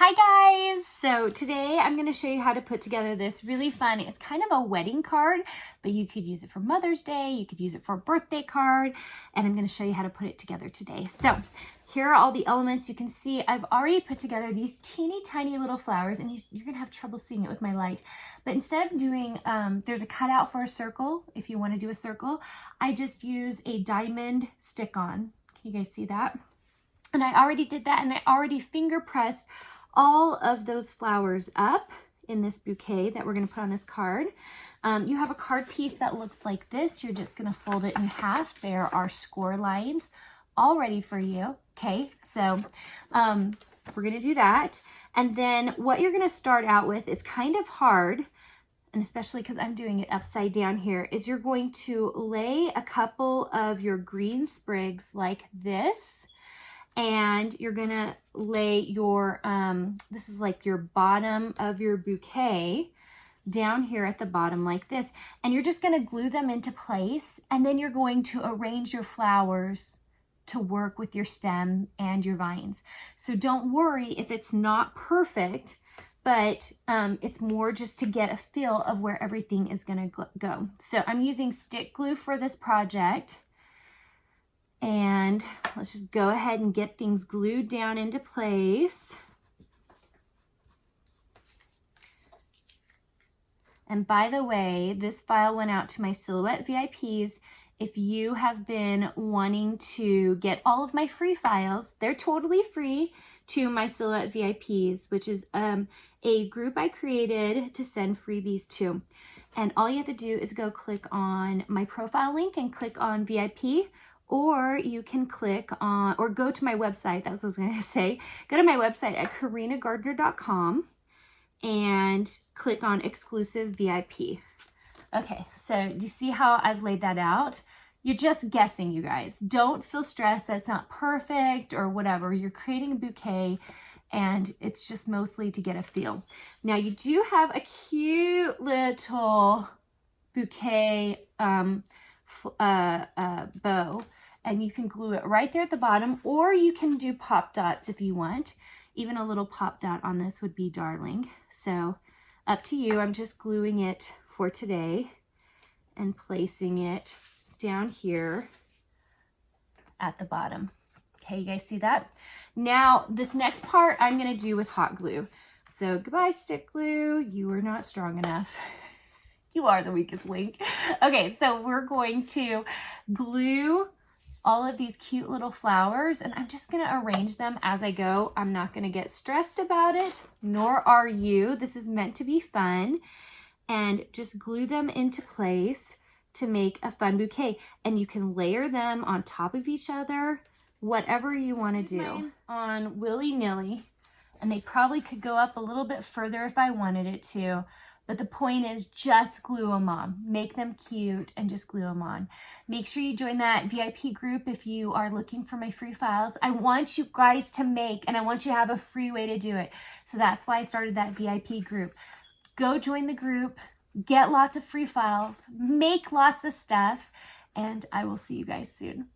Hi guys! So today I'm going to show you how to put together this really fun, it's kind of a wedding card, but you could use it for Mother's Day, you could use it for a birthday card, and I'm going to show you how to put it together today. So here are all the elements. You can see I've already put together these teeny tiny little flowers, and you're going to have trouble seeing it with my light. But instead of doing, there's a cutout for a circle, if you want to do a circle, I just use a diamond stick-on. Can you guys see that? And I already did that, and I already finger pressed all of those flowers up in this bouquet that we're going to put on this card. You have a card piece that looks like this. You're just going to fold it in half. There are score lines all ready for you. Okay, so we're going to do that. And then what you're going to start out with, it's kind of hard, and especially because I'm doing it upside down here, is you're going to lay a couple of your green sprigs like this. And you're gonna lay your, this is like your bottom of your bouquet down here at the bottom like this. And you're just gonna glue them into place. And then you're going to arrange your flowers to work with your stem and your vines. So don't worry if it's not perfect, but it's more just to get a feel of where everything is gonna go. So I'm using stick glue for this project. And let's just go ahead and get things glued down into place. And by the way, this file went out to my Silhouette VIPs. If you have been wanting to get all of my free files, they're totally free to my Silhouette VIPs, which is a group I created to send freebies to. And all you have to do is go click on my profile link and click on VIP. Or you can click on, or go to my website, that's what I was gonna say. Go to my website at karinagardner.com and click on exclusive VIP. Okay, so do you see how I've laid that out? You're just guessing, you guys. Don't feel stressed, that's not perfect or whatever. You're creating a bouquet and it's just mostly to get a feel. Now you do have a cute little bouquet bow, and you can glue it right there at the bottom, or you can do pop dots if you want. Even a little pop dot on this would be darling. So up to you. I'm just gluing it for today and placing it down here at the bottom. Okay, you guys see that? Now this next part I'm gonna do with hot glue. So goodbye stick glue, you are not strong enough. You are the weakest link. Okay, so we're going to glue all of these cute little flowers, and I'm just gonna arrange them as I go. I'm not gonna get stressed about it, nor are you. This is meant to be fun. And just glue them into place to make a fun bouquet. And you can layer them on top of each other, whatever you wanna do. On willy-nilly, and they probably could go up a little bit further if I wanted it to. But the point is just glue them on. Make them cute and just glue them on. Make sure you join that VIP group if you are looking for my free files. I want you guys to make, and I want you to have a free way to do it. So that's why I started that VIP group. Go join the group, get lots of free files, make lots of stuff, and I will see you guys soon.